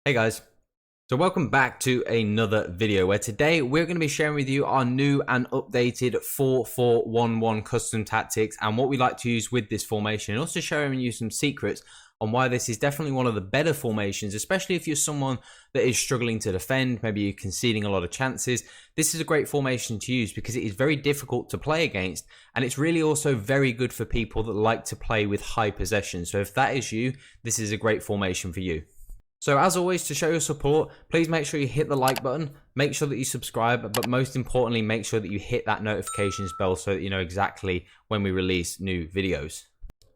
Hey guys, so welcome back to another video where today we're going to be sharing with you our new and updated 4-4-1-1 custom tactics and what we like to use with this formation, and also sharing you some secrets on why this is definitely one of the better formations, especially if you're someone that is struggling to defend, maybe you're conceding a lot of chances. This is a great formation to use because it is very difficult to play against, and it's really also very good for people that like to play with high possession. So if that is you, this is a great formation for you. So as always, to show your support, please make sure you hit the like button, make sure that you subscribe, but most importantly, make sure that you hit that notifications bell so that you know exactly when we release new videos.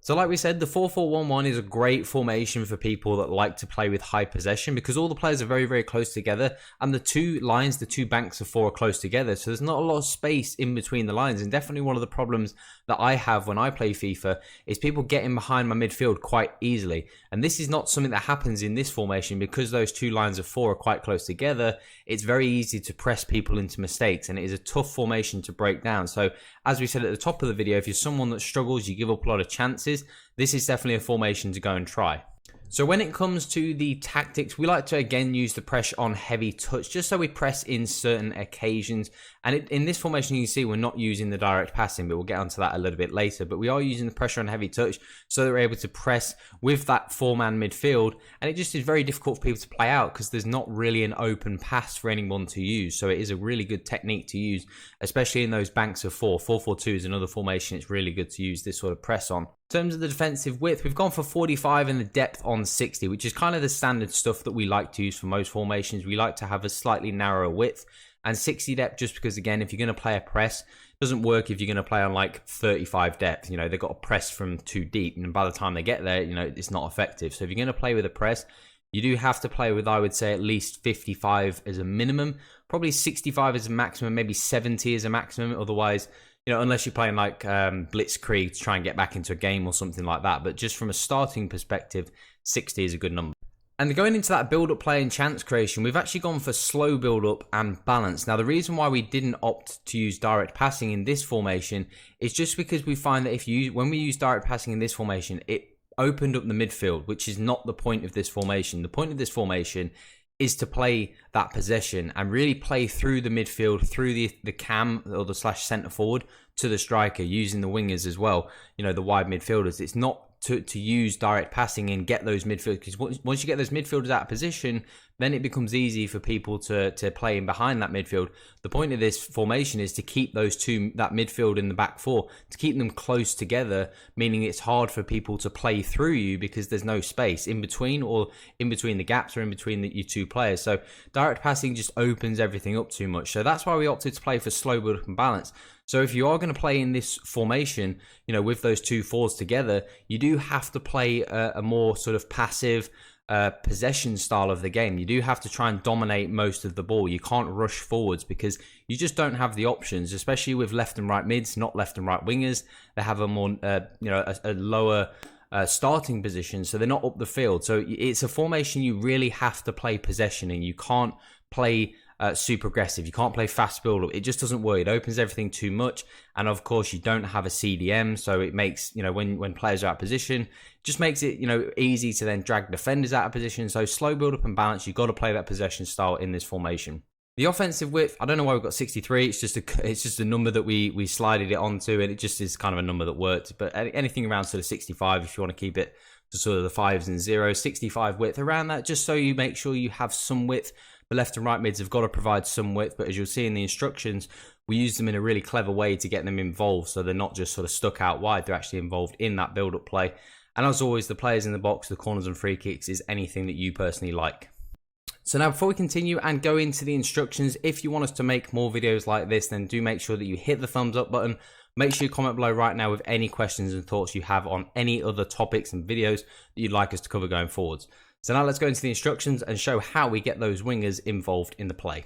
So like we said, the 4-4-1-1 is a great formation for people that like to play with high possession because all the players are very, very close together, and the two lines, the two banks of four are close together. So there's not a lot of space in between the lines. And definitely one of the problems that I have when I play FIFA is people getting behind my midfield quite easily. And this is not something that happens in this formation because those two lines of four are quite close together. It's very easy to press people into mistakes, and it is a tough formation to break down. So as we said at the top of the video, if you're someone that struggles, you give up a lot of chances, this is definitely a formation to go and try. So when it comes to the tactics, we like to again use the press on heavy touch, just so we press in certain occasions. And in this formation, you can see we're not using the direct passing, but we'll get onto that a little bit later. But we are using the pressure on heavy touch so that we're able to press with that four-man midfield. And it just is very difficult for people to play out because there's not really an open pass for anyone to use. So it is a really good technique to use, especially in those banks of four. 4-4-2 is another formation it's really good to use this sort of press on. In terms of the defensive width, we've gone for 45 and the depth on 60, which is kind of the standard stuff that we like to use for most formations. We like to have a slightly narrower width and 60 depth, just because, again, if you're going to play a press, it doesn't work if you're going to play on like 35 depth. You know, they've got to press from too deep, and by the time they get there, you know, it's not effective. So if you're going to play with a press, you do have to play with, I would say, at least 55 as a minimum, probably 65 as a maximum, maybe 70 as a maximum. Otherwise, you know, unless you're playing like Blitzkrieg to try and get back into a game or something like that. But just from a starting perspective, 60 is a good number. And going into that build-up play and chance creation, we've actually gone for slow build-up and balance. Now, the reason why we didn't opt to use direct passing in this formation is just because we find that when we use direct passing in this formation, it opened up the midfield, which is not the point of this formation. The point of this formation is to play that possession and really play through the midfield, through the cam or the / centre forward to the striker, using the wingers as well, you know, the wide midfielders. It's not to use direct passing and get those midfielders, because once you get those midfielders out of position, then it becomes easy for people to play in behind that midfield. The point of this formation is to keep that midfield in the back four, to keep them close together, meaning it's hard for people to play through you because there's no space in between, or in between the gaps, or in between your two players. So direct passing just opens everything up too much. So that's why we opted to play for slow build up and balance. So if you are going to play in this formation, you know, with those two fours together, you do have to play a more sort of passive possession style of the game. You do have to try and dominate most of the ball. You can't rush forwards because you just don't have the options, especially with left and right mids, not left and right wingers. They have a more, you know, a lower starting position, so they're not up the field. So it's a formation you really have to play possession, and you can't play super aggressive. You can't play fast build up. It just doesn't work. It opens everything too much, and of course you don't have a CDM, so it makes, you know, when players are out of position, just makes it, you know, easy to then drag defenders out of position. So slow build up and balance, you've got to play that possession style in this formation. The offensive width, I don't know why we've got 63. It's just a number that we slided it onto, and it just is kind of a number that worked. But anything around sort of 65, if you want to keep it to sort of the 5s and 0s, 65 width around that, just so you make sure you have some width. The left and right mids have got to provide some width, but as you'll see in the instructions, we use them in a really clever way to get them involved, so they're not just sort of stuck out wide, they're actually involved in that build-up play. And as always, the players in the box, the corners and free kicks is anything that you personally like. So now, before we continue and go into the instructions, if you want us to make more videos like this, then do make sure that you hit the thumbs up button. Make sure you comment below right now with any questions and thoughts you have on any other topics and videos that you'd like us to cover going forwards. So now let's go into the instructions and show how we get those wingers involved in the play.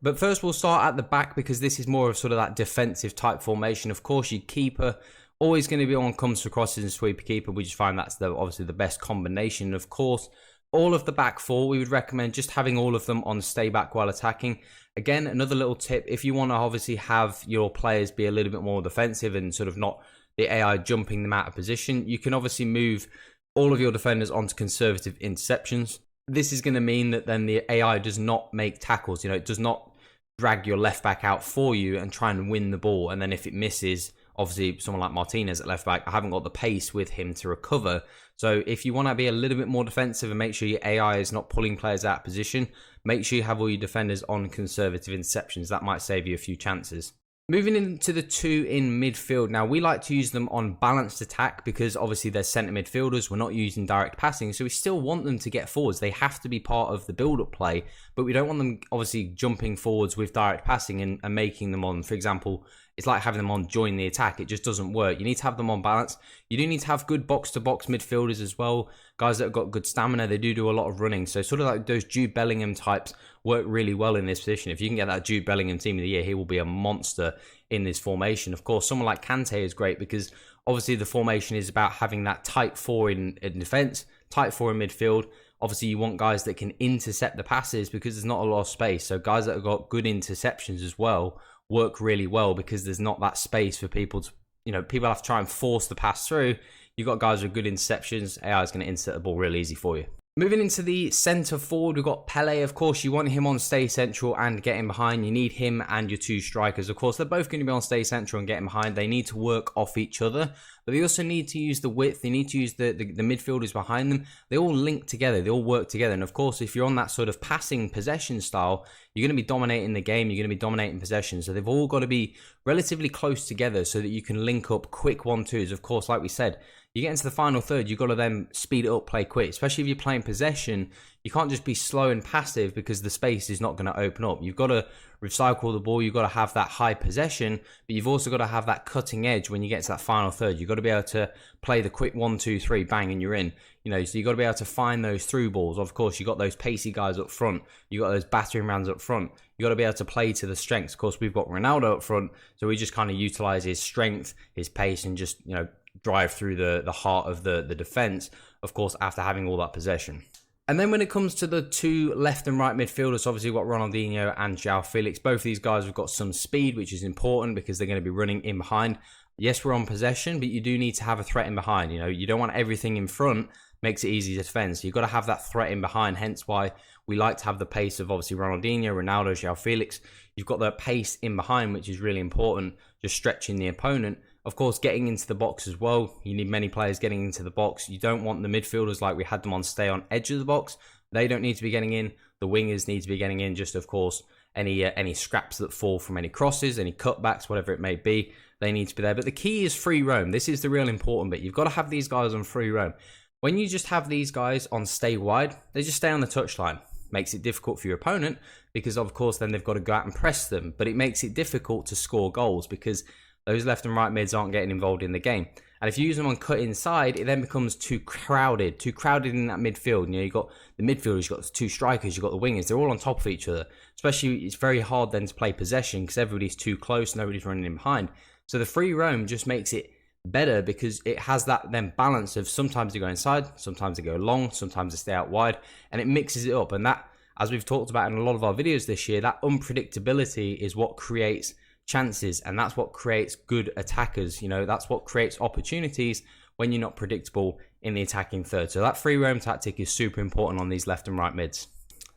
But first we'll start at the back, because this is more of sort of that defensive type formation. Of course, your keeper always going to be on comes for crosses and sweeper keeper. We just find that's obviously the best combination. Of course, all of the back four, we would recommend just having all of them on stay back while attacking. Again, another little tip, if you want to obviously have your players be a little bit more defensive and sort of not the AI jumping them out of position, you can obviously move all of your defenders onto conservative interceptions. this is going to mean that then the AI does not make tackles. It does not drag your left back out for you and try and win the ball. And then if it misses, obviously someone like Martinez at left back, I haven't got the pace with him to recover. So if you want to be a little bit more defensive and make sure your AI is not pulling players out of position, make sure you have all your defenders on conservative interceptions. That might save you a few chances. Moving into the two in midfield. Now, we like to use them on balanced attack because obviously they're centre midfielders. We're not using direct passing, so we still want them to get forwards. They have to be part of the build-up play, but we don't want them obviously jumping forwards with direct passing and making them on, for example, it's like having them on join the attack. It just doesn't work. You need to have them on balance. You do need to have good box-to-box midfielders as well. Guys that have got good stamina, they do a lot of running. So sort of like those Jude Bellingham types work really well in this position. If you can get that Jude Bellingham team of the year, he will be a monster in this formation. Of course, someone like Kante is great because obviously the formation is about having that tight four in defense, tight four in midfield. Obviously, you want guys that can intercept the passes because there's not a lot of space. So guys that have got good interceptions as well work really well because there's not that space for people to, people have to try and force the pass through. You've got guys with good interceptions. AI is going to intercept the ball real easy for you. Moving into the centre forward, we've got Pele. Of course, you want him on stay central and getting behind. You need him and your two strikers. Of course, they're both going to be on stay central and getting behind. They need to work off each other, but they also need to use the width. They need to use the midfielders behind them. They all link together. They all work together. And of course, if you're on that sort of passing possession style, you're going to be dominating the game. You're going to be dominating possession. So they've all got to be relatively close together so that you can link up quick 1-2s. Of course, like we said, you get into the final third, you've got to then speed it up, play quick. Especially if you're playing possession, you can't just be slow and passive because the space is not going to open up. You've got to recycle the ball. You've got to have that high possession, but you've also got to have that cutting edge when you get to that final third. You've got to be able to play the quick 1-2-3, bang, and you're in. So you've got to be able to find those through balls. Of course, you've got those pacey guys up front. You've got those battering rams up front. You've got to be able to play to the strengths. Of course, we've got Ronaldo up front, so we just kind of utilize his strength, his pace, and just, drive through the heart of the defense, of course, after having all that possession. And then when it comes to the two left and right midfielders, obviously we've got Ronaldinho and João Felix. Both of these guys have got some speed, which is important because they're going to be running in behind. Yes, we're on possession, but you do need to have a threat in behind. You don't want everything in front, makes it easy to defend. So you've got to have that threat in behind, hence why we like to have the pace of obviously Ronaldinho, Ronaldo, João Felix. You've got the pace in behind, which is really important, just stretching the opponent. Of course, getting into the box as well. You need many players getting into the box. You don't want the midfielders like we had them on stay on edge of the box. They don't need to be getting in. The wingers need to be getting in. Just, of course, any scraps that fall from any crosses, any cutbacks, whatever it may be, they need to be there. But the key is free roam. This is the real important bit. You've got to have these guys on free roam. When you just have these guys on stay wide, they just stay on the touchline. Makes it difficult for your opponent because, of course, then they've got to go out and press them. But it makes it difficult to score goals because those left and right mids aren't getting involved in the game. And if you use them on cut inside, it then becomes too crowded in that midfield. You've got the midfielders, you've got the two strikers, you've got the wingers. They're all on top of each other. Especially, it's very hard then to play possession because everybody's too close, nobody's running in behind. So the free roam just makes it better because it has that then balance of sometimes they go inside, sometimes they go long, sometimes they stay out wide, and it mixes it up. And that, as we've talked about in a lot of our videos this year, that unpredictability is what creates chances, and that's what creates good attackers. That's what creates opportunities when you're not predictable in the attacking third. So that free roam tactic is super important on these left and right mids.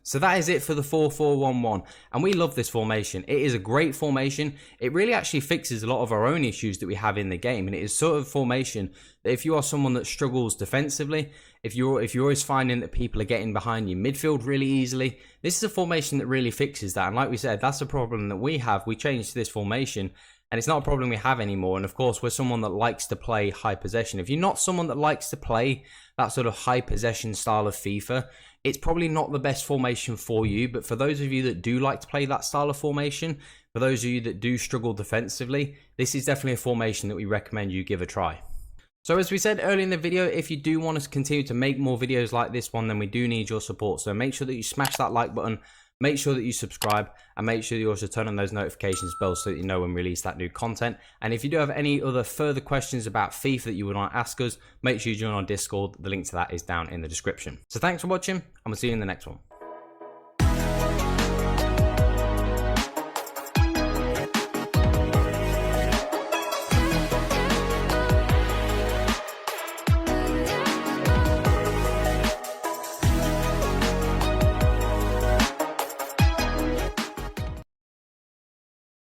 So that is it for the 4-4-1-1, and we love this formation. It is a great formation. It really actually fixes a lot of our own issues that we have in the game, and it is sort of formation that if you are someone that struggles defensively, if you're always finding that people are getting behind your midfield really easily, this is a formation that really fixes that. And like we said, that's a problem that we have. We changed to this formation, and it's not a problem we have anymore. And of course, we're someone that likes to play high possession. If you're not someone that likes to play that sort of high possession style of FIFA, it's probably not the best formation for you. But for those of you that do like to play that style of formation, for those of you that do struggle defensively, this is definitely a formation that we recommend you give a try. So as we said earlier in the video, if you do want us to continue to make more videos like this one, then we do need your support. So make sure that you smash that like button, make sure that you subscribe, and make sure you also turn on those notifications bells so that you know when we release that new content. And if you do have any other further questions about FIFA that you would want to ask us, make sure you join our Discord. The link to that is down in the description. So thanks for watching, and we'll see you in the next one.